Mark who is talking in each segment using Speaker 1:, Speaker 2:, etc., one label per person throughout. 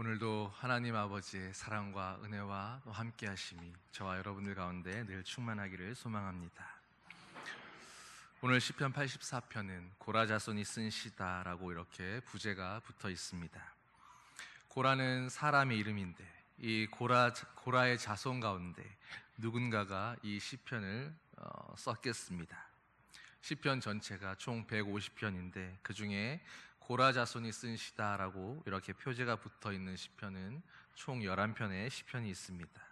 Speaker 1: 오늘도 하나님 아버지의 사랑과 은혜와 또 함께 하심이 저와 여러분들 가운데 늘 충만하기를 소망합니다. 오늘 시편 84편은 고라 자손이 쓴 시다라고 이렇게 부제가 붙어 있습니다. 고라는 사람의 이름인데 이 고라의 자손 가운데 누군가가 이 시편을 썼겠습니다. 시편 전체가 총 150편인데 그 중에 고라 자손이 쓴 시다라고 이렇게 표제가 붙어 있는 시편은 총 11편의 시편이 있습니다.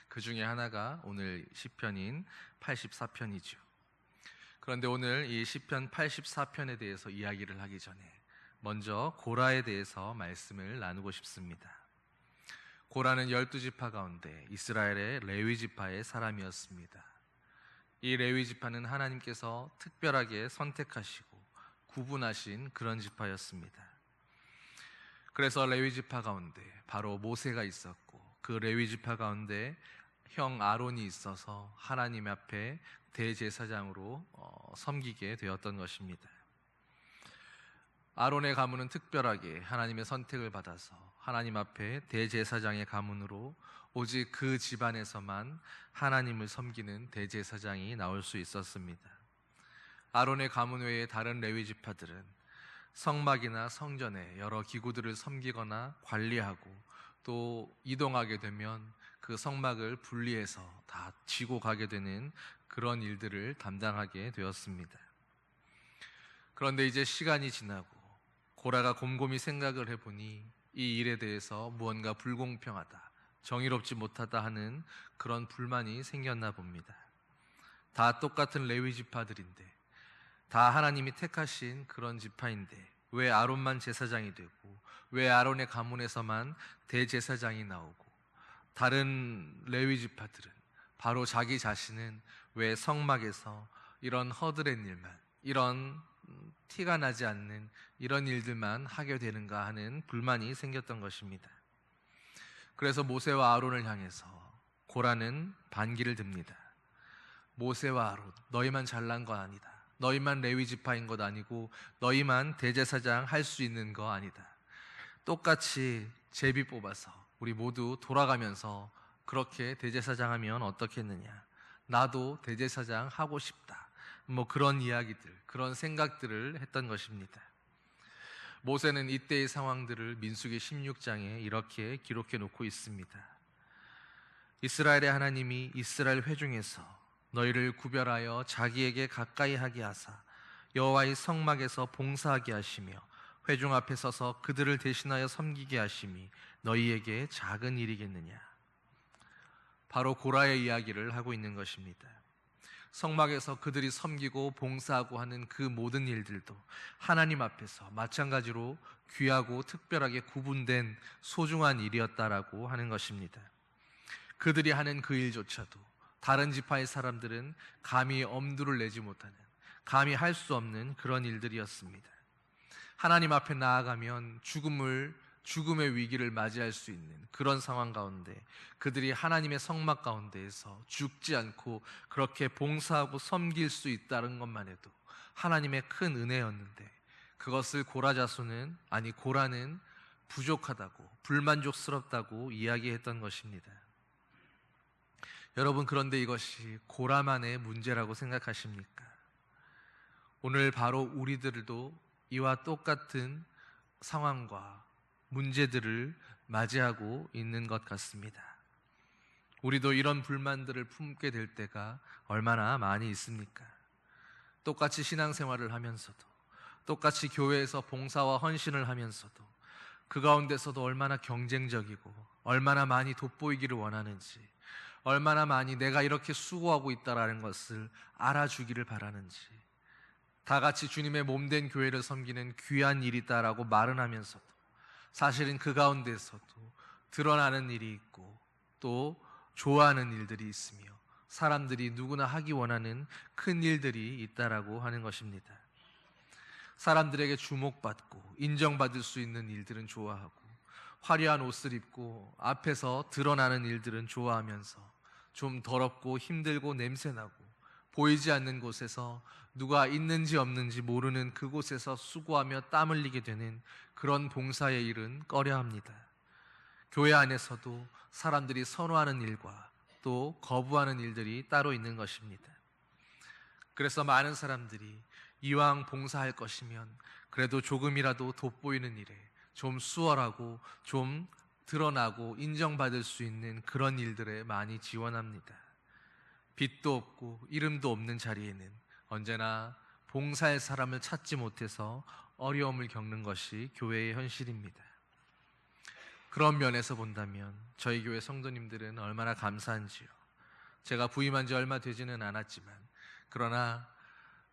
Speaker 1: 그 중에 하나가 오늘 시편인 84편이죠. 그런데 오늘 이 시편 84편에 대해서 이야기를 하기 전에 먼저 고라에 대해서 말씀을 나누고 싶습니다. 고라는 12지파 가운데 이스라엘의 레위 지파의 사람이었습니다. 이 레위 지파는 하나님께서 특별하게 선택하시고 구분하신 그런 지파였습니다. 그래서 레위 지파 가운데 바로 모세가 있었고 그 레위 지파 가운데 형 아론이 있어서 하나님 앞에 대제사장으로 섬기게 되었던 것입니다. 아론의 가문은 특별하게 하나님의 선택을 받아서 하나님 앞에 대제사장의 가문으로 오직 그 집안에서만 하나님을 섬기는 대제사장이 나올 수 있었습니다. 아론의 가문 외에 다른 레위 지파들은 성막이나 성전에 여러 기구들을 섬기거나 관리하고 또 이동하게 되면 그 성막을 분리해서 다 지고 가게 되는 그런 일들을 담당하게 되었습니다. 그런데 이제 시간이 지나고 고라가 곰곰이 생각을 해보니 이 일에 대해서 무언가 불공평하다, 정의롭지 못하다 하는 그런 불만이 생겼나 봅니다. 다 똑같은 레위 지파들인데 다 하나님이 택하신 그런 지파인데 왜 아론만 제사장이 되고 왜 아론의 가문에서만 대제사장이 나오고 다른 레위 지파들은 바로 자기 자신은 왜 성막에서 이런 허드렛 일만, 이런 티가 나지 않는 이런 일들만 하게 되는가 하는 불만이 생겼던 것입니다. 그래서 모세와 아론을 향해서 고라는 반기를 듭니다. 모세와 아론, 너희만 잘난 건 아니다. 너희만 레위 지파인 것 아니고 너희만 대제사장 할 수 있는 거 아니다. 똑같이 제비 뽑아서 우리 모두 돌아가면서 그렇게 대제사장 하면 어떻겠느냐. 나도 대제사장 하고 싶다. 뭐 그런 이야기들, 그런 생각들을 했던 것입니다. 모세는 이때의 상황들을 민수기 16장에 이렇게 기록해 놓고 있습니다. 이스라엘의 하나님이 이스라엘 회중에서 너희를 구별하여 자기에게 가까이 하게 하사 여호와의 성막에서 봉사하게 하시며 회중 앞에 서서 그들을 대신하여 섬기게 하심이 너희에게 작은 일이겠느냐. 바로 고라의 이야기를 하고 있는 것입니다. 성막에서 그들이 섬기고 봉사하고 하는 그 모든 일들도 하나님 앞에서 마찬가지로 귀하고 특별하게 구분된 소중한 일이었다라고 하는 것입니다. 그들이 하는 그 일조차도 다른 지파의 사람들은 감히 엄두를 내지 못하는, 감히 할 수 없는 그런 일들이었습니다. 하나님 앞에 나아가면 죽음의 위기를 맞이할 수 있는 그런 상황 가운데 그들이 하나님의 성막 가운데에서 죽지 않고 그렇게 봉사하고 섬길 수 있다는 것만 해도 하나님의 큰 은혜였는데 그것을 고라는 부족하다고, 불만족스럽다고 이야기했던 것입니다. 여러분, 그런데 이것이 고라만의 문제라고 생각하십니까? 오늘 바로 우리들도 이와 똑같은 상황과 문제들을 맞이하고 있는 것 같습니다. 우리도 이런 불만들을 품게 될 때가 얼마나 많이 있습니까? 똑같이 신앙생활을 하면서도, 똑같이 교회에서 봉사와 헌신을 하면서도 그 가운데서도 얼마나 경쟁적이고 얼마나 많이 돋보이기를 원하는지, 얼마나 많이 내가 이렇게 수고하고 있다라는 것을 알아주기를 바라는지, 다 같이 주님의 몸된 교회를 섬기는 귀한 일이다라고 말은 하면서도 사실은 그 가운데서도 드러나는 일이 있고 또 좋아하는 일들이 있으며 사람들이 누구나 하기 원하는 큰 일들이 있다라고 하는 것입니다. 사람들에게 주목받고 인정받을 수 있는 일들은 좋아하고 화려한 옷을 입고 앞에서 드러나는 일들은 좋아하면서 좀 더럽고 힘들고 냄새나고 보이지 않는 곳에서 누가 있는지 없는지 모르는 그곳에서 수고하며 땀 흘리게 되는 그런 봉사의 일은 꺼려합니다. 교회 안에서도 사람들이 선호하는 일과 또 거부하는 일들이 따로 있는 것입니다. 그래서 많은 사람들이 이왕 봉사할 것이면 그래도 조금이라도 돋보이는 일에 좀 수월하고 좀 드러나고 인정받을 수 있는 그런 일들에 많이 지원합니다. 빛도 없고 이름도 없는 자리에는 언제나 봉사할 사람을 찾지 못해서 어려움을 겪는 것이 교회의 현실입니다. 그런 면에서 본다면 저희 교회 성도님들은 얼마나 감사한지요. 제가 부임한 지 얼마 되지는 않았지만 그러나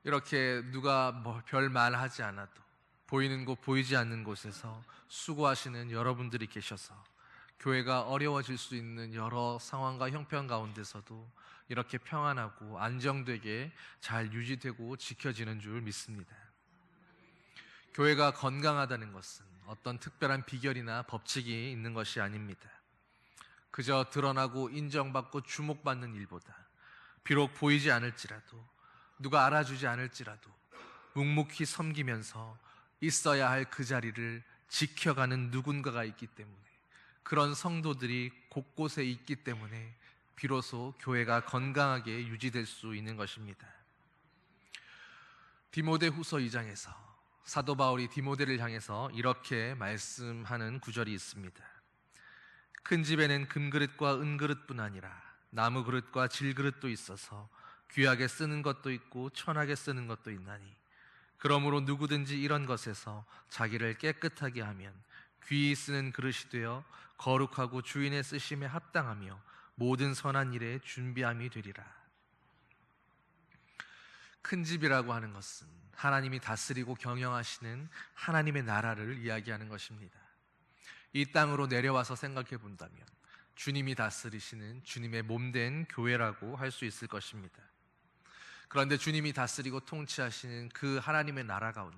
Speaker 1: 이렇게 누가 별 말하지 않아도 보이는 곳 보이지 않는 곳에서 수고하시는 여러분들이 계셔서 교회가 어려워질 수 있는 여러 상황과 형편 가운데서도 이렇게 평안하고 안정되게 잘 유지되고 지켜지는 줄 믿습니다. 교회가 건강하다는 것은 어떤 특별한 비결이나 법칙이 있는 것이 아닙니다. 그저 드러나고 인정받고 주목받는 일보다 비록 보이지 않을지라도 누가 알아주지 않을지라도 묵묵히 섬기면서 있어야 할 그 자리를 지켜가는 누군가가 있기 때문에, 그런 성도들이 곳곳에 있기 때문에 비로소 교회가 건강하게 유지될 수 있는 것입니다. 디모데후서 2장에서 사도 바울이 디모데를 향해서 이렇게 말씀하는 구절이 있습니다. 큰 집에는 금그릇과 은그릇뿐 아니라 나무 그릇과 질그릇도 있어서 귀하게 쓰는 것도 있고 천하게 쓰는 것도 있나니, 그러므로 누구든지 이런 것에서 자기를 깨끗하게 하면 귀히 쓰는 그릇이 되어 거룩하고 주인의 쓰심에 합당하며 모든 선한 일에 준비함이 되리라. 큰 집이라고 하는 것은 하나님이 다스리고 경영하시는 하나님의 나라를 이야기하는 것입니다. 이 땅으로 내려와서 생각해 본다면 주님이 다스리시는 주님의 몸된 교회라고 할 수 있을 것입니다. 그런데 주님이 다스리고 통치하시는 그 하나님의 나라 가운데,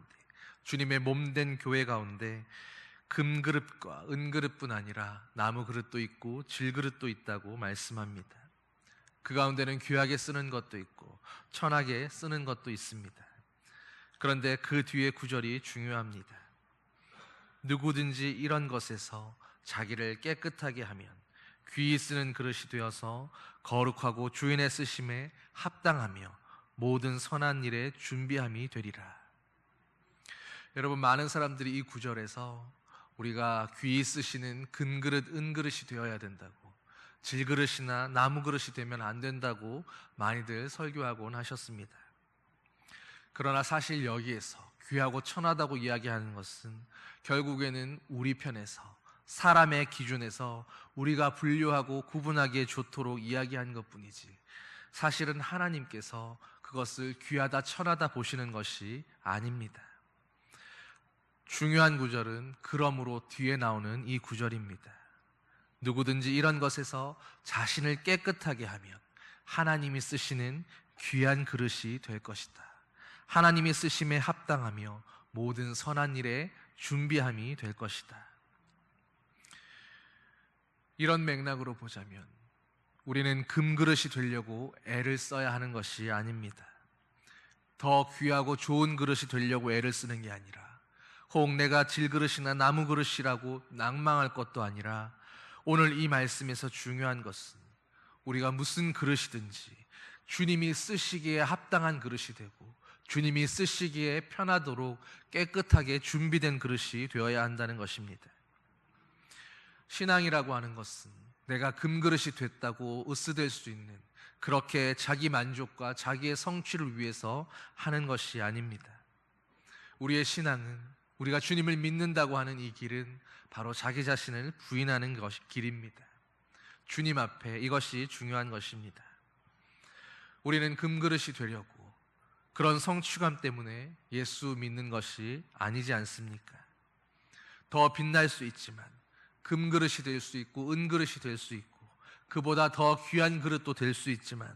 Speaker 1: 주님의 몸된 교회 가운데 금그릇과 은그릇뿐 아니라 나무 그릇도 있고 질그릇도 있다고 말씀합니다. 그 가운데는 귀하게 쓰는 것도 있고 천하게 쓰는 것도 있습니다. 그런데 그 뒤에 구절이 중요합니다. 누구든지 이런 것에서 자기를 깨끗하게 하면 귀히 쓰는 그릇이 되어서 거룩하고 주인의 쓰심에 합당하며 모든 선한 일에 준비함이 되리라. 여러분, 많은 사람들이 이 구절에서 우리가 귀히 쓰시는 금그릇, 은그릇이 되어야 된다고, 질그릇이나 나무 그릇이 되면 안 된다고 많이들 설교하곤 하셨습니다. 그러나 사실 여기에서 귀하고 천하다고 이야기하는 것은 결국에는 우리 편에서, 사람의 기준에서 우리가 분류하고 구분하기에 좋도록 이야기한 것뿐이지, 사실은 하나님께서 그것을 귀하다 천하다 보시는 것이 아닙니다. 중요한 구절은 그러므로 뒤에 나오는 이 구절입니다. 누구든지 이런 것에서 자신을 깨끗하게 하면 하나님이 쓰시는 귀한 그릇이 될 것이다. 하나님이 쓰심에 합당하며 모든 선한 일에 준비함이 될 것이다. 이런 맥락으로 보자면 우리는 금그릇이 되려고 애를 써야 하는 것이 아닙니다. 더 귀하고 좋은 그릇이 되려고 애를 쓰는 게 아니라, 혹 내가 질그릇이나 나무 그릇이라고 낭망할 것도 아니라, 오늘 이 말씀에서 중요한 것은 우리가 무슨 그릇이든지 주님이 쓰시기에 합당한 그릇이 되고 주님이 쓰시기에 편하도록 깨끗하게 준비된 그릇이 되어야 한다는 것입니다. 신앙이라고 하는 것은 내가 금그릇이 됐다고 으스댈 수 있는, 그렇게 자기 만족과 자기의 성취를 위해서 하는 것이 아닙니다. 우리의 신앙은, 우리가 주님을 믿는다고 하는 이 길은 바로 자기 자신을 부인하는 것이 길입니다. 주님 앞에 이것이 중요한 것입니다. 우리는 금그릇이 되려고 그런 성취감 때문에 예수 믿는 것이 아니지 않습니까? 더 빛날 수 있지만 금그릇이 될 수 있고 은그릇이 될 수 있고 그보다 더 귀한 그릇도 될 수 있지만,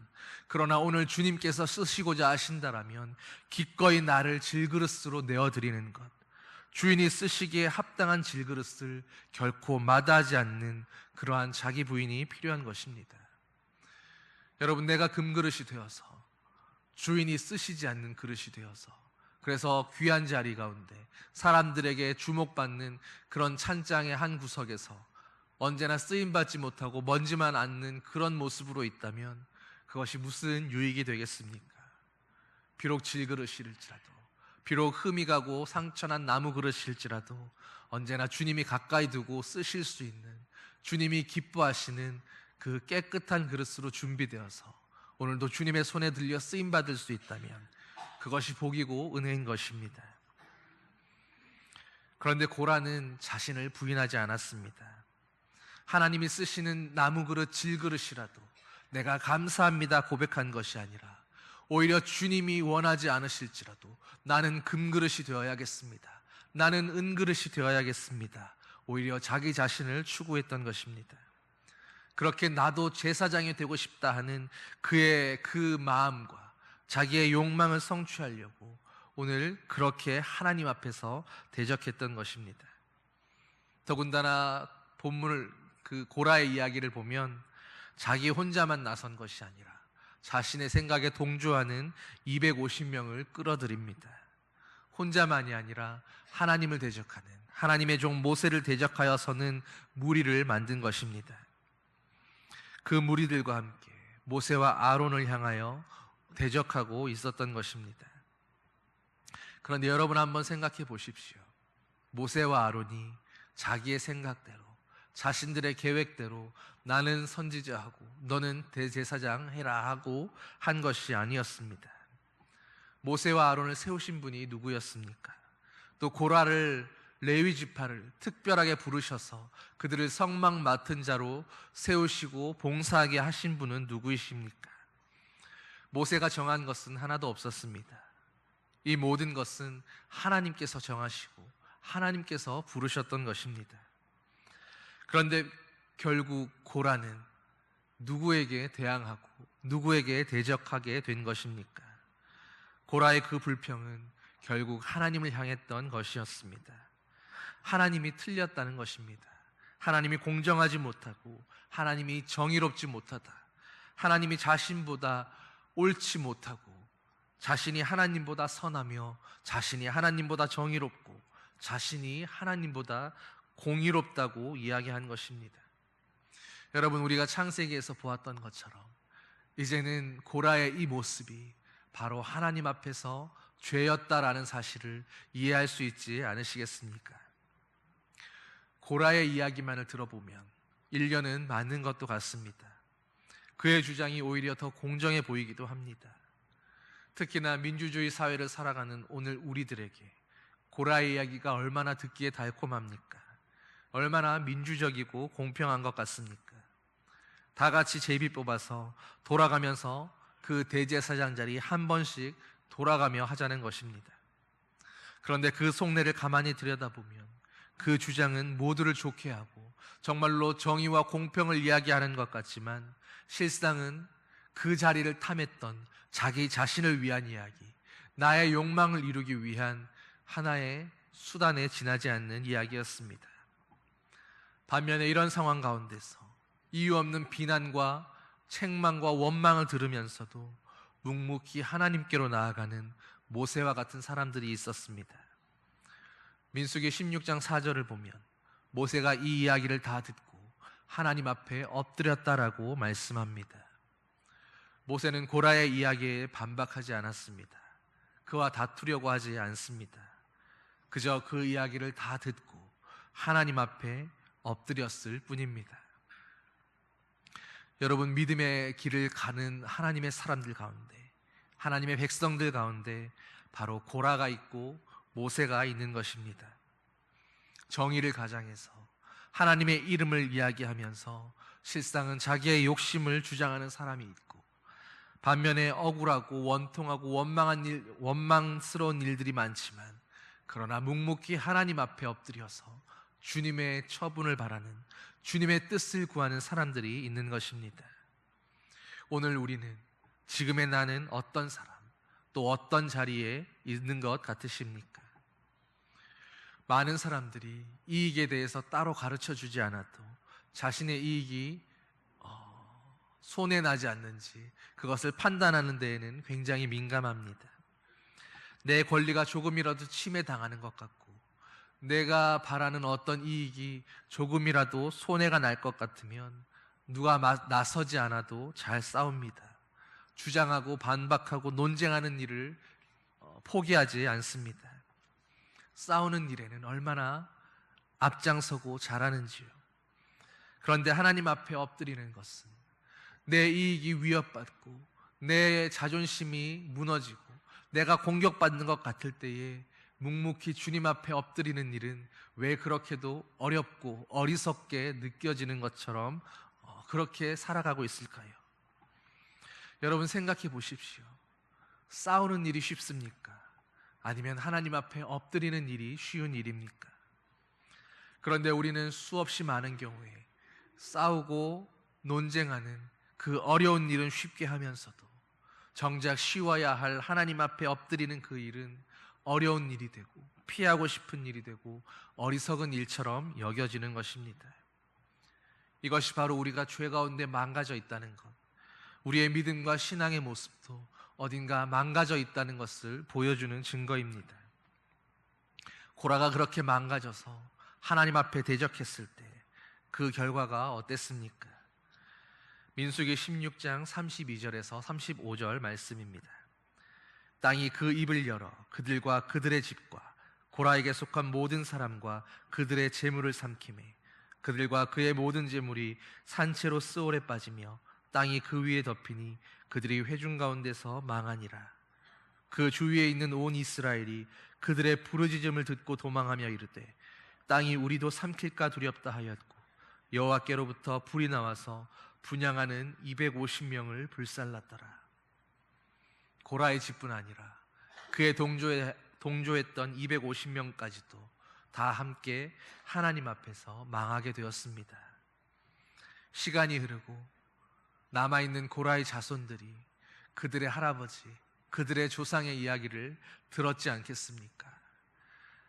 Speaker 1: 그러나 오늘 주님께서 쓰시고자 하신다라면 기꺼이 나를 질그릇으로 내어드리는 것, 주인이 쓰시기에 합당한 질그릇을 결코 마다하지 않는 그러한 자기 부인이 필요한 것입니다. 여러분, 내가 금그릇이 되어서 주인이 쓰시지 않는 그릇이 되어서, 그래서 귀한 자리 가운데 사람들에게 주목받는 그런 찬장의 한 구석에서 언제나 쓰임받지 못하고 먼지만 않는 그런 모습으로 있다면 그것이 무슨 유익이 되겠습니까? 비록 질그릇일지라도, 비록 흠이 가고 상처난 나무 그릇일지라도 언제나 주님이 가까이 두고 쓰실 수 있는, 주님이 기뻐하시는 그 깨끗한 그릇으로 준비되어서 오늘도 주님의 손에 들려 쓰임받을 수 있다면 그것이 복이고 은혜인 것입니다. 그런데 고라는 자신을 부인하지 않았습니다. 하나님이 쓰시는 나무 그릇, 질그릇이라도 내가 감사합니다 고백한 것이 아니라 오히려 주님이 원하지 않으실지라도 나는 금그릇이 되어야겠습니다, 나는 은그릇이 되어야겠습니다, 오히려 자기 자신을 추구했던 것입니다. 그렇게 나도 제사장이 되고 싶다 하는 그의 그 마음과 자기의 욕망을 성취하려고 오늘 그렇게 하나님 앞에서 대적했던 것입니다. 더군다나 본문을, 그 고라의 이야기를 보면 자기 혼자만 나선 것이 아니라 자신의 생각에 동조하는 250명을 끌어들입니다. 혼자만이 아니라 하나님을 대적하는, 하나님의 종 모세를 대적하여서는 무리를 만든 것입니다. 그 무리들과 함께 모세와 아론을 향하여 대적하고 있었던 것입니다. 그런데 여러분 한번 생각해 보십시오. 모세와 아론이 자기의 생각대로, 자신들의 계획대로 나는 선지자하고 너는 대제사장 해라 하고 한 것이 아니었습니다. 모세와 아론을 세우신 분이 누구였습니까? 또 고라를, 레위 지파를 특별하게 부르셔서 그들을 성막 맡은 자로 세우시고 봉사하게 하신 분은 누구이십니까? 모세가 정한 것은 하나도 없었습니다. 이 모든 것은 하나님께서 정하시고 하나님께서 부르셨던 것입니다. 그런데 결국 고라는 누구에게 대항하고 누구에게 대적하게 된 것입니까? 고라의 그 불평은 결국 하나님을 향했던 것이었습니다. 하나님이 틀렸다는 것입니다. 하나님이 공정하지 못하고 하나님이 정의롭지 못하다, 하나님이 자신보다 옳지 못하고 자신이 하나님보다 선하며 자신이 하나님보다 정의롭고 자신이 하나님보다 공의롭다고 이야기한 것입니다. 여러분, 우리가 창세기에서 보았던 것처럼 이제는 고라의 이 모습이 바로 하나님 앞에서 죄였다라는 사실을 이해할 수 있지 않으시겠습니까? 고라의 이야기만을 들어보면 일견은 맞는 것도 같습니다. 그의 주장이 오히려 더 공정해 보이기도 합니다. 특히나 민주주의 사회를 살아가는 오늘 우리들에게 고라의 이야기가 얼마나 듣기에 달콤합니까? 얼마나 민주적이고 공평한 것 같습니까? 다 같이 제비 뽑아서 돌아가면서 그 대제사장 자리 한 번씩 돌아가며 하자는 것입니다. 그런데 그 속내를 가만히 들여다보면 그 주장은 모두를 좋게 하고 정말로 정의와 공평을 이야기하는 것 같지만 실상은 그 자리를 탐했던 자기 자신을 위한 이야기, 나의 욕망을 이루기 위한 하나의 수단에 지나지 않는 이야기였습니다. 반면에 이런 상황 가운데서 이유 없는 비난과 책망과 원망을 들으면서도 묵묵히 하나님께로 나아가는 모세와 같은 사람들이 있었습니다. 민수기 16장 4절을 보면 모세가 이 이야기를 다 듣고 하나님 앞에 엎드렸다라고 말씀합니다. 모세는 고라의 이야기에 반박하지 않았습니다. 그와 다투려고 하지 않습니다. 그저 그 이야기를 다 듣고 하나님 앞에 엎드렸을 뿐입니다. 여러분, 믿음의 길을 가는 하나님의 사람들 가운데, 하나님의 백성들 가운데 바로 고라가 있고 모세가 있는 것입니다. 정의를 가장해서 하나님의 이름을 이야기하면서 실상은 자기의 욕심을 주장하는 사람이 있고, 반면에 억울하고 원통하고 원망스러운 일들이 많지만 그러나 묵묵히 하나님 앞에 엎드려서 주님의 처분을 바라는, 주님의 뜻을 구하는 사람들이 있는 것입니다. 오늘 우리는, 지금의 나는 어떤 사람, 또 어떤 자리에 있는 것 같으십니까? 많은 사람들이 이익에 대해서 따로 가르쳐 주지 않아도 자신의 이익이 손해 나지 않는지 그것을 판단하는 데에는 굉장히 민감합니다. 내 권리가 조금이라도 침해당하는 것 같고, 내가 바라는 어떤 이익이 조금이라도 손해가 날 것 같으면 누가 나서지 않아도 잘 싸웁니다. 주장하고 반박하고 논쟁하는 일을 포기하지 않습니다. 싸우는 일에는 얼마나 앞장서고 잘하는지요. 그런데 하나님 앞에 엎드리는 것은 내 이익이 위협받고 내 자존심이 무너지고 내가 공격받는 것 같을 때에 묵묵히 주님 앞에 엎드리는 일은 왜 그렇게도 어렵고 어리석게 느껴지는 것처럼 그렇게 살아가고 있을까요? 여러분 생각해 보십시오. 싸우는 일이 쉽습니까? 아니면 하나님 앞에 엎드리는 일이 쉬운 일입니까? 그런데 우리는 수없이 많은 경우에 싸우고 논쟁하는 그 어려운 일은 쉽게 하면서도 정작 쉬워야 할 하나님 앞에 엎드리는 그 일은 어려운 일이 되고 피하고 싶은 일이 되고 어리석은 일처럼 여겨지는 것입니다. 이것이 바로 우리가 죄 가운데 망가져 있다는 것, 우리의 믿음과 신앙의 모습도 어딘가 망가져 있다는 것을 보여주는 증거입니다. 고라가 그렇게 망가져서 하나님 앞에 대적했을 때 그 결과가 어땠습니까? 민수기 16장 32절에서 35절 말씀입니다. 땅이 그 입을 열어 그들과 그들의 집과 고라에게 속한 모든 사람과 그들의 재물을 삼키매 그들과 그의 모든 재물이 산채로 스올에 빠지며 땅이 그 위에 덮이니 그들이 회중 가운데서 망하니라. 그 주위에 있는 온 이스라엘이 그들의 부르짖음을 듣고 도망하며 이르되 땅이 우리도 삼킬까 두렵다 하였고 여호와께로부터 불이 나와서 분향하는 250명을 불살랐더라. 고라의 집뿐 아니라 그의 동조했던 250명까지도 다 함께 하나님 앞에서 망하게 되었습니다. 시간이 흐르고 남아있는 고라의 자손들이 그들의 할아버지, 그들의 조상의 이야기를 들었지 않겠습니까?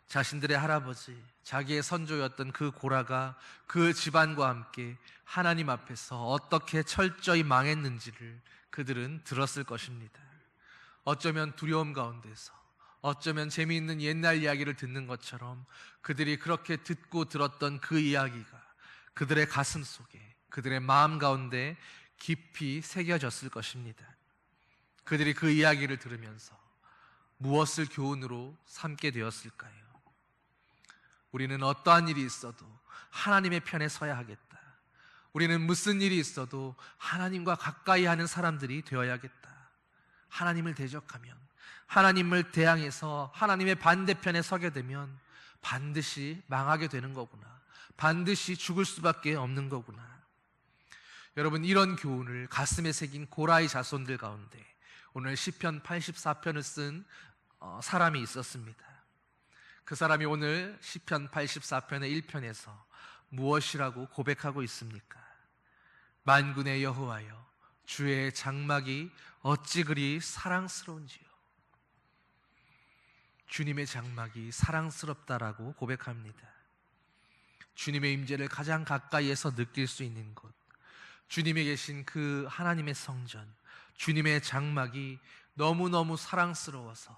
Speaker 1: 자신들의 할아버지, 자기의 선조였던 그 고라가 그 집안과 함께 하나님 앞에서 어떻게 철저히 망했는지를 그들은 들었을 것입니다. 어쩌면 두려움 가운데서, 어쩌면 재미있는 옛날 이야기를 듣는 것처럼 그들이 그렇게 듣고 들었던 그 이야기가 그들의 가슴 속에, 그들의 마음 가운데 깊이 새겨졌을 것입니다. 그들이 그 이야기를 들으면서 무엇을 교훈으로 삼게 되었을까요? 우리는 어떠한 일이 있어도 하나님의 편에 서야 하겠다. 우리는 무슨 일이 있어도 하나님과 가까이 하는 사람들이 되어야겠다. 하나님을 대적하면, 하나님을 대항해서 하나님의 반대편에 서게 되면 반드시 망하게 되는 거구나. 반드시 죽을 수밖에 없는 거구나. 여러분, 이런 교훈을 가슴에 새긴 고라의 자손들 가운데 오늘 시편 84편을 쓴 사람이 있었습니다. 그 사람이 오늘 시편 84편의 1편에서 무엇이라고 고백하고 있습니까? 만군의 여호와여, 주의 장막이 어찌 그리 사랑스러운지요. 주님의 장막이 사랑스럽다라고 고백합니다. 주님의 임재를 가장 가까이에서 느낄 수 있는 곳, 주님이 계신 그 하나님의 성전, 주님의 장막이 너무너무 사랑스러워서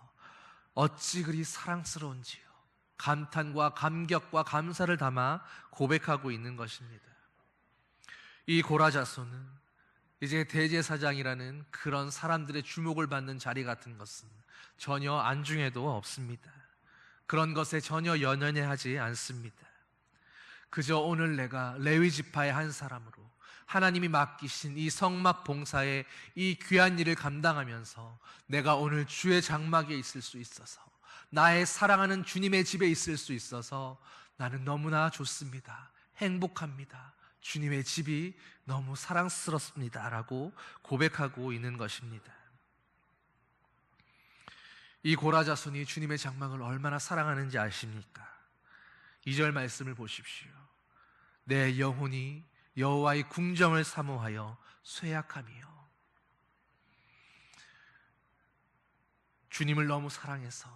Speaker 1: 어찌 그리 사랑스러운지요. 감탄과 감격과 감사를 담아 고백하고 있는 것입니다. 이 고라 자손은 이제 대제사장이라는 그런 사람들의 주목을 받는 자리 같은 것은 전혀 안중에도 없습니다. 그런 것에 전혀 연연해하지 않습니다. 그저 오늘 내가 레위 지파의 한 사람으로 하나님이 맡기신 이 성막 봉사의 이 귀한 일을 감당하면서 내가 오늘 주의 장막에 있을 수 있어서, 나의 사랑하는 주님의 집에 있을 수 있어서 나는 너무나 좋습니다. 행복합니다. 주님의 집이 너무 사랑스럽습니다. 라고 고백하고 있는 것입니다. 이 고라 자손이 주님의 장막을 얼마나 사랑하는지 아십니까? 2절 말씀을 보십시오. 내 영혼이 여호와의 궁정을 사모하여 쇠약하며. 주님을 너무 사랑해서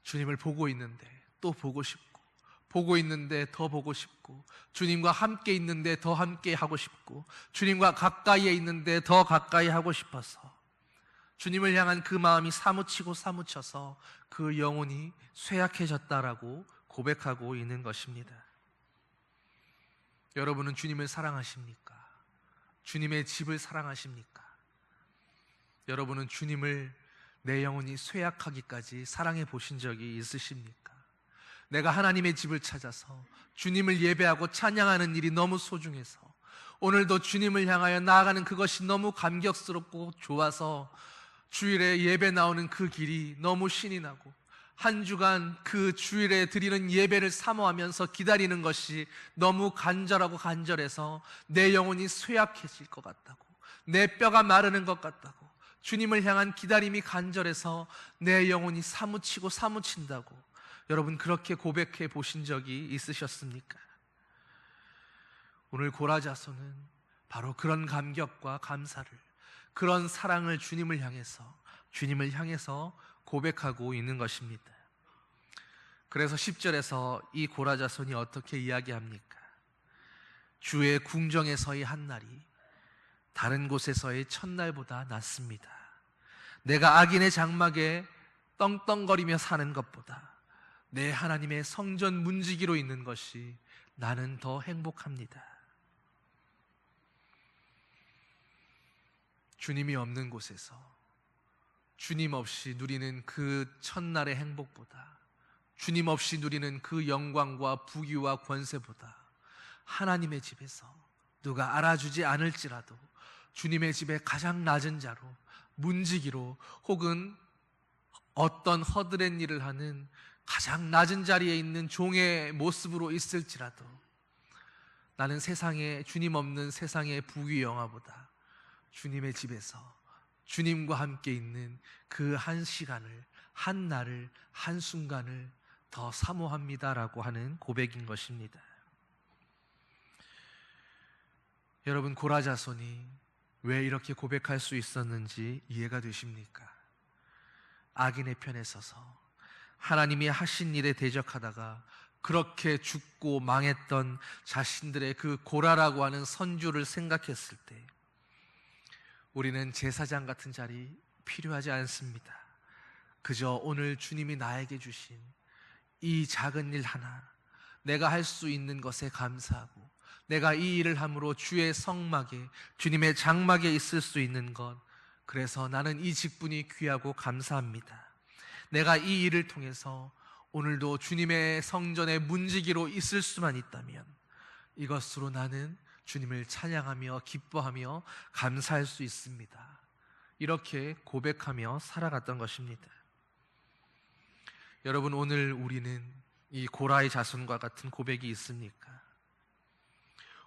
Speaker 1: 주님을 보고 있는데 또 보고 싶고, 보고 있는데 더 보고 싶고, 주님과 함께 있는데 더 함께 하고 싶고, 주님과 가까이에 있는데 더 가까이 하고 싶어서 주님을 향한 그 마음이 사무치고 사무쳐서 그 영혼이 쇠약해졌다라고 고백하고 있는 것입니다. 여러분은 주님을 사랑하십니까? 주님의 집을 사랑하십니까? 여러분은 주님을 내 영혼이 쇠약하기까지 사랑해 보신 적이 있으십니까? 내가 하나님의 집을 찾아서 주님을 예배하고 찬양하는 일이 너무 소중해서 오늘도 주님을 향하여 나아가는 그것이 너무 감격스럽고 좋아서 주일에 예배 나오는 그 길이 너무 신이 나고 한 주간 그 주일에 드리는 예배를 사모하면서 기다리는 것이 너무 간절하고 간절해서 내 영혼이 쇠약해질 것 같다고, 내 뼈가 마르는 것 같다고, 주님을 향한 기다림이 간절해서 내 영혼이 사무치고 사무친다고, 여러분 그렇게 고백해 보신 적이 있으셨습니까? 오늘 고라자손은 바로 그런 감격과 감사를, 그런 사랑을 주님을 향해서 고백하고 있는 것입니다. 그래서 10절에서 이 고라자손이 어떻게 이야기합니까? 주의 궁정에서의 한 날이 다른 곳에서의 첫날보다 낫습니다. 내가 악인의 장막에 떵떵거리며 사는 것보다 내 하나님의 성전 문지기로 있는 것이 나는 더 행복합니다. 주님이 없는 곳에서 주님 없이 누리는 그 첫날의 행복보다, 주님 없이 누리는 그 영광과 부귀와 권세보다 하나님의 집에서 누가 알아주지 않을지라도 주님의 집에 가장 낮은 자로, 문지기로, 혹은 어떤 허드렛 일을 하는 가장 낮은 자리에 있는 종의 모습으로 있을지라도 나는 세상에, 주님 없는 세상의 부귀 영화보다 주님의 집에서 주님과 함께 있는 그 한 시간을, 한 날을, 한 순간을 더 사모합니다라고 하는 고백인 것입니다. 여러분, 고라자손이 왜 이렇게 고백할 수 있었는지 이해가 되십니까? 악인의 편에 서서 하나님이 하신 일에 대적하다가 그렇게 죽고 망했던 자신들의 그 고라라고 하는 선주를 생각했을 때 우리는 제사장 같은 자리 필요하지 않습니다. 그저 오늘 주님이 나에게 주신 이 작은 일 하나, 내가 할 수 있는 것에 감사하고 내가 이 일을 함으로 주의 성막에, 주님의 장막에 있을 수 있는 것, 그래서 나는 이 직분이 귀하고 감사합니다. 내가 이 일을 통해서 오늘도 주님의 성전의 문지기로 있을 수만 있다면 이것으로 나는 주님을 찬양하며 기뻐하며 감사할 수 있습니다. 이렇게 고백하며 살아갔던 것입니다. 여러분, 오늘 우리는 이 고라의 자손과 같은 고백이 있습니까?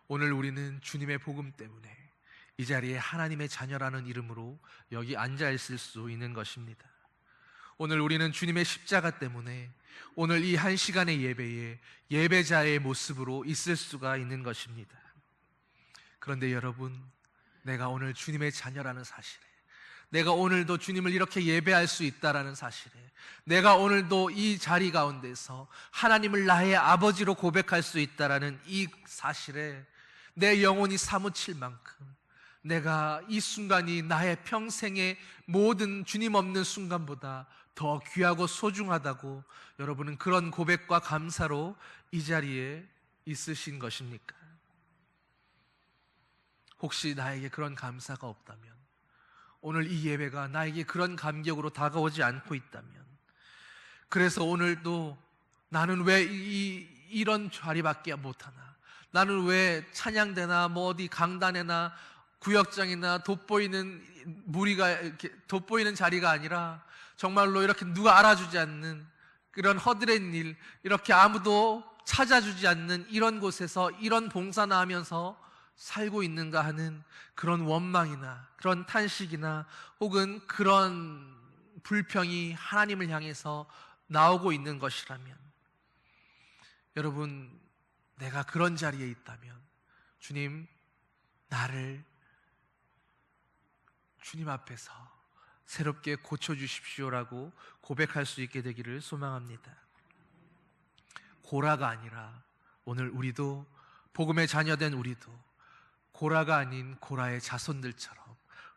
Speaker 1: 오늘 우리는 주님의 복음 때문에 이 자리에 하나님의 자녀라는 이름으로 여기 앉아 있을 수 있는 것입니다. 오늘 우리는 주님의 십자가 때문에 오늘 이 한 시간의 예배에 예배자의 모습으로 있을 수가 있는 것입니다. 그런데 여러분, 내가 오늘 주님의 자녀라는 사실에, 내가 오늘도 주님을 이렇게 예배할 수 있다라는 사실에, 내가 오늘도 이 자리 가운데서 하나님을 나의 아버지로 고백할 수 있다라는 이 사실에 내 영혼이 사무칠 만큼 내가 이 순간이 나의 평생의 모든 주님 없는 순간보다 더 귀하고 소중하다고 여러분은 그런 고백과 감사로 이 자리에 있으신 것입니까? 혹시 나에게 그런 감사가 없다면, 오늘 이 예배가 나에게 그런 감격으로 다가오지 않고 있다면, 그래서 오늘도 나는 왜 이런 자리밖에 못하나, 나는 왜 찬양대나 뭐 어디 강단에나 구역장이나 돋보이는 무리가 이렇게 돋보이는 자리가 아니라 정말로 이렇게 누가 알아주지 않는 그런 허드렛 일, 이렇게 아무도 찾아주지 않는 이런 곳에서 이런 봉사나 하면서 살고 있는가 하는 그런 원망이나 그런 탄식이나 혹은 그런 불평이 하나님을 향해서 나오고 있는 것이라면, 여러분, 내가 그런 자리에 있다면 주님, 나를 주님 앞에서 새롭게 고쳐주십시오라고 고백할 수 있게 되기를 소망합니다. 고라가 아니라 오늘 우리도, 복음의 자녀된 우리도 고라가 아닌 고라의 자손들처럼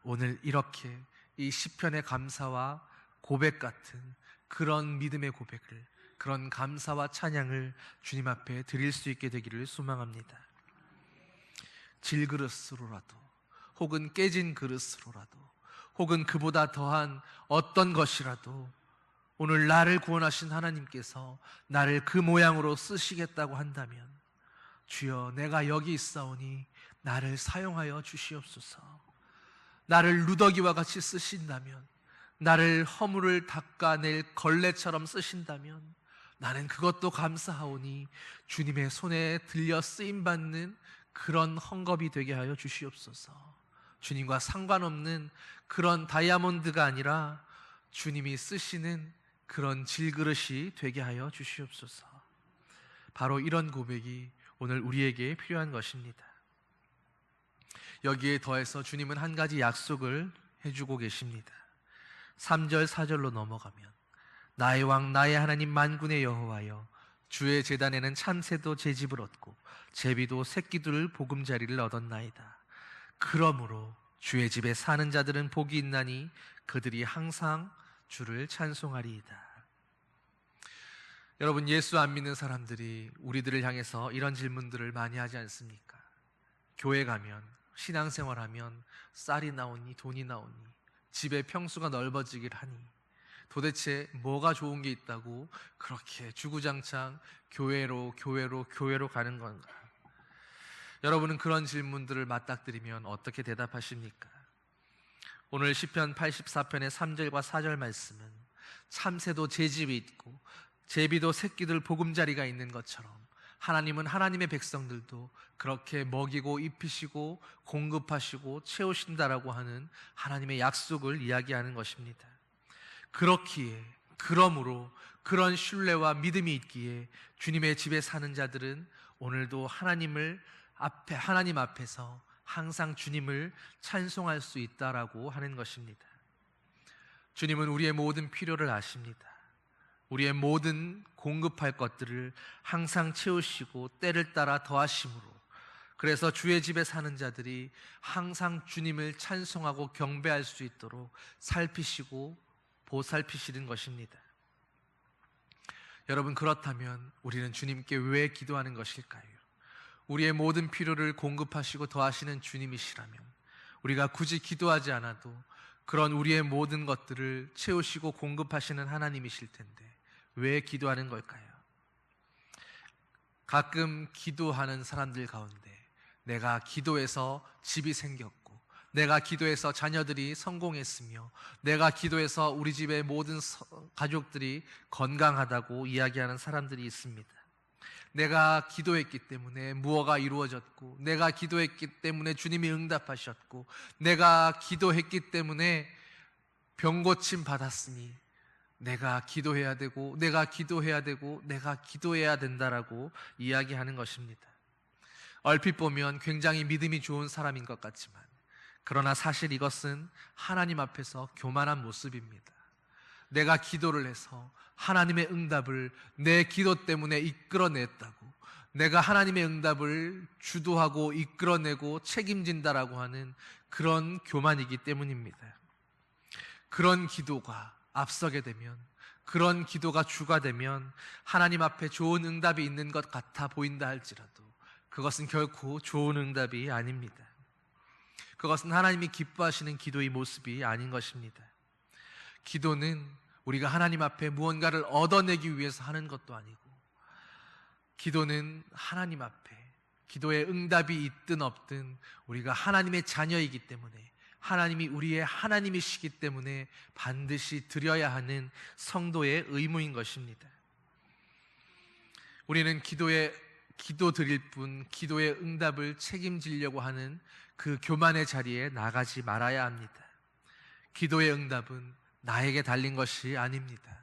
Speaker 1: 오늘 이렇게 이 시편의 감사와 고백 같은 그런 믿음의 고백을, 그런 감사와 찬양을 주님 앞에 드릴 수 있게 되기를 소망합니다. 질그릇으로라도, 혹은 깨진 그릇으로라도, 혹은 그보다 더한 어떤 것이라도 오늘 나를 구원하신 하나님께서 나를 그 모양으로 쓰시겠다고 한다면, 주여 내가 여기 있사오니 나를 사용하여 주시옵소서. 나를 누더기와 같이 쓰신다면, 나를 허물을 닦아낼 걸레처럼 쓰신다면 나는 그것도 감사하오니 주님의 손에 들려 쓰임받는 그런 헝겊이 되게 하여 주시옵소서. 주님과 상관없는 그런 다이아몬드가 아니라 주님이 쓰시는 그런 질그릇이 되게 하여 주시옵소서. 바로 이런 고백이 오늘 우리에게 필요한 것입니다. 여기에 더해서 주님은 한 가지 약속을 해주고 계십니다. 3절 4절로 넘어가면, 나의 왕 나의 하나님 만군의 여호와여, 주의 제단에는 참새도 제 집을 얻고 제비도 새끼들 보금자리를 얻었나이다. 그러므로 주의 집에 사는 자들은 복이 있나니 그들이 항상 주를 찬송하리이다. 여러분, 예수 안 믿는 사람들이 우리들을 향해서 이런 질문들을 많이 하지 않습니까? 교회 가면, 신앙생활하면 쌀이 나오니 돈이 나오니 집에 평수가 넓어지길 하니 도대체 뭐가 좋은 게 있다고 그렇게 주구장창 교회로 가는 건가? 여러분은 그런 질문들을 맞닥뜨리면 어떻게 대답하십니까? 오늘 시편 84편의 3절과 4절 말씀은 참새도 제 집이 있고 제비도 새끼들 보금자리가 있는 것처럼 하나님은 하나님의 백성들도 그렇게 먹이고 입히시고 공급하시고 채우신다라고 하는 하나님의 약속을 이야기하는 것입니다. 그렇기에, 그러므로 그런 신뢰와 믿음이 있기에 주님의 집에 사는 자들은 오늘도 하나님 앞에서 항상 주님을 찬송할 수 있다라고 하는 것입니다. 주님은 우리의 모든 필요를 아십니다. 우리의 모든 공급할 것들을 항상 채우시고 때를 따라 더하심으로, 그래서 주의 집에 사는 자들이 항상 주님을 찬송하고 경배할 수 있도록 살피시고 보살피시는 것입니다. 여러분, 그렇다면 우리는 주님께 왜 기도하는 것일까요? 우리의 모든 필요를 공급하시고 더하시는 주님이시라면 우리가 굳이 기도하지 않아도 그런 우리의 모든 것들을 채우시고 공급하시는 하나님이실 텐데 왜 기도하는 걸까요? 가끔 기도하는 사람들 가운데 내가 기도해서 집이 생겼고, 내가 기도해서 자녀들이 성공했으며, 내가 기도해서 우리 집의 모든 가족들이 건강하다고 이야기하는 사람들이 있습니다. 내가 기도했기 때문에 무엇가 이루어졌고, 내가 기도했기 때문에 주님이 응답하셨고, 내가 기도했기 때문에 병고침 받았으니 내가 기도해야 되고 내가 기도해야 된다라고 이야기하는 것입니다. 얼핏 보면 굉장히 믿음이 좋은 사람인 것 같지만, 그러나 사실 이것은 하나님 앞에서 교만한 모습입니다. 내가 기도를 해서 하나님의 응답을 내 기도 때문에 이끌어냈다고, 내가 하나님의 응답을 주도하고 이끌어내고 책임진다라고 하는 그런 교만이기 때문입니다. 그런 기도가 앞서게 되면, 그런 기도가 주가 되면 하나님 앞에 좋은 응답이 있는 것 같아 보인다 할지라도 그것은 결코 좋은 응답이 아닙니다. 그것은 하나님이 기뻐하시는 기도의 모습이 아닌 것입니다. 기도는 우리가 하나님 앞에 무언가를 얻어내기 위해서 하는 것도 아니고, 기도는 하나님 앞에 기도의 응답이 있든 없든 우리가 하나님의 자녀이기 때문에, 하나님이 우리의 하나님이시기 때문에 반드시 드려야 하는 성도의 의무인 것입니다. 우리는 기도 드릴 뿐 기도의 응답을 책임지려고 하는 그 교만의 자리에 나가지 말아야 합니다. 기도의 응답은 나에게 달린 것이 아닙니다.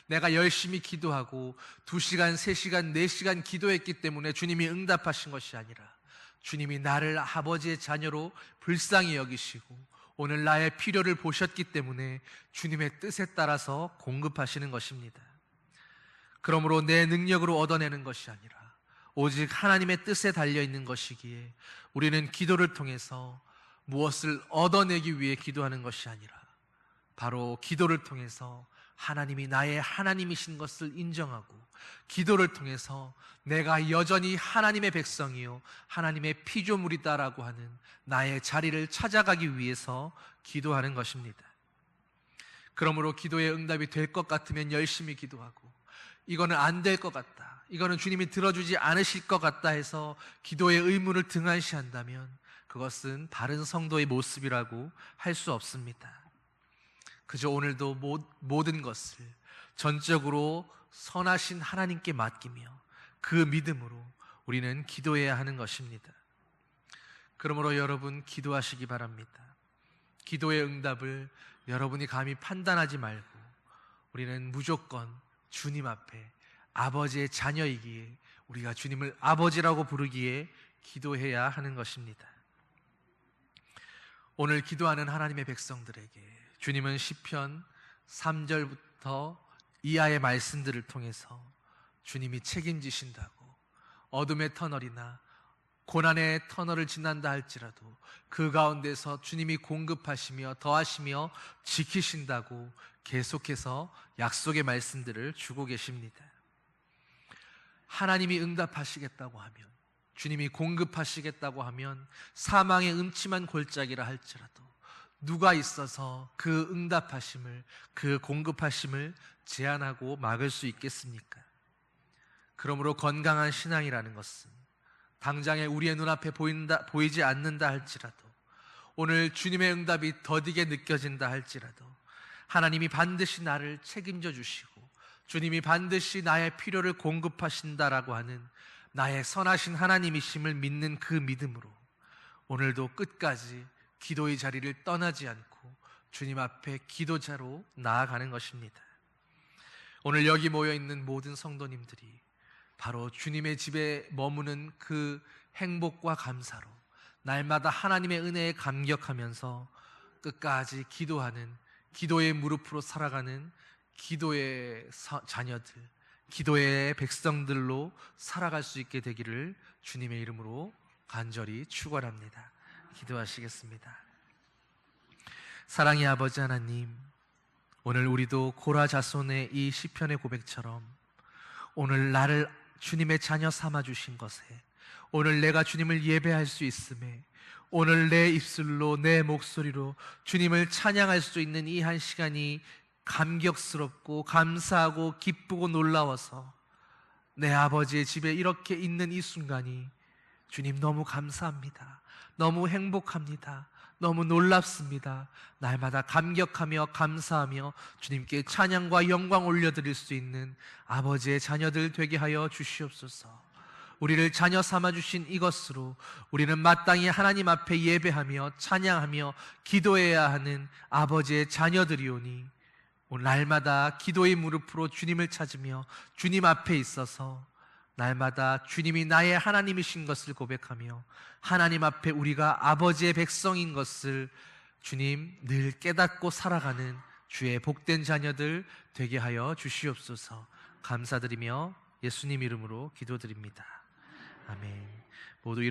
Speaker 1: 내가 열심히 기도하고 2시간, 3시간, 4시간 기도했기 때문에 주님이 응답하신 것이 아니라 주님이 나를 아버지의 자녀로 불쌍히 여기시고 오늘 나의 필요를 보셨기 때문에 주님의 뜻에 따라서 공급하시는 것입니다. 그러므로 내 능력으로 얻어내는 것이 아니라 오직 하나님의 뜻에 달려있는 것이기에 우리는 기도를 통해서 무엇을 얻어내기 위해 기도하는 것이 아니라 바로 기도를 통해서 하나님이 나의 하나님이신 것을 인정하고 기도를 통해서 내가 여전히 하나님의 백성이요 하나님의 피조물이다라고 하는 나의 자리를 찾아가기 위해서 기도하는 것입니다. 그러므로 기도의 응답이 될 것 같으면 열심히 기도하고, 이거는 안 될 것 같다, 이거는 주님이 들어주지 않으실 것 같다 해서 기도의 의무를 등한시한다면 그것은 바른 성도의 모습이라고 할 수 없습니다. 그저 오늘도 모든 것을 전적으로 선하신 하나님께 맡기며 그 믿음으로 우리는 기도해야 하는 것입니다. 그러므로 여러분, 기도하시기 바랍니다. 기도의 응답을 여러분이 감히 판단하지 말고 우리는 무조건 주님 앞에 아버지의 자녀이기에, 우리가 주님을 아버지라고 부르기에 기도해야 하는 것입니다. 오늘 기도하는 하나님의 백성들에게 주님은 시편 3절부터 이하의 말씀들을 통해서 주님이 책임지신다고, 어둠의 터널이나 고난의 터널을 지난다 할지라도 그 가운데서 주님이 공급하시며 더하시며 지키신다고 계속해서 약속의 말씀들을 주고 계십니다. 하나님이 응답하시겠다고 하면, 주님이 공급하시겠다고 하면 사망의 음침한 골짜기라 할지라도 누가 있어서 그 응답하심을, 그 공급하심을 제한하고 막을 수 있겠습니까? 그러므로 건강한 신앙이라는 것은 당장에 우리의 눈앞에 보이지 않는다 할지라도, 오늘 주님의 응답이 더디게 느껴진다 할지라도 하나님이 반드시 나를 책임져 주시고 주님이 반드시 나의 필요를 공급하신다라고 하는 나의 선하신 하나님이심을 믿는 그 믿음으로 오늘도 끝까지 기도의 자리를 떠나지 않고 주님 앞에 기도자로 나아가는 것입니다. 오늘 여기 모여있는 모든 성도님들이 바로 주님의 집에 머무는 그 행복과 감사로 날마다 하나님의 은혜에 감격하면서 끝까지 기도하는, 기도의 무릎으로 살아가는 기도의 자녀들, 기도의 백성들로 살아갈 수 있게 되기를 주님의 이름으로 간절히 축원합니다. 기도하시겠습니다. 사랑의 아버지 하나님, 오늘 우리도 고라 자손의 이 시편의 고백처럼 오늘 나를 주님의 자녀 삼아 주신 것에, 오늘 내가 주님을 예배할 수 있음에, 오늘 내 입술로 내 목소리로 주님을 찬양할 수 있는 이 한 시간이 감격스럽고 감사하고 기쁘고 놀라워서 내 아버지의 집에 이렇게 있는 이 순간이 주님 너무 감사합니다. 너무 행복합니다. 너무 놀랍습니다. 날마다 감격하며 감사하며 주님께 찬양과 영광 올려드릴 수 있는 아버지의 자녀들 되게 하여 주시옵소서. 우리를 자녀 삼아주신 이것으로 우리는 마땅히 하나님 앞에 예배하며 찬양하며 기도해야 하는 아버지의 자녀들이오니 오늘 날마다 기도의 무릎으로 주님을 찾으며 주님 앞에 있어서 날마다 주님이 나의 하나님이신 것을 고백하며 하나님 앞에 우리가 아버지의 백성인 것을 주님 늘 깨닫고 살아가는 주의 복된 자녀들 되게 하여 주시옵소서. 감사드리며 예수님 이름으로 기도드립니다. 아멘. 모두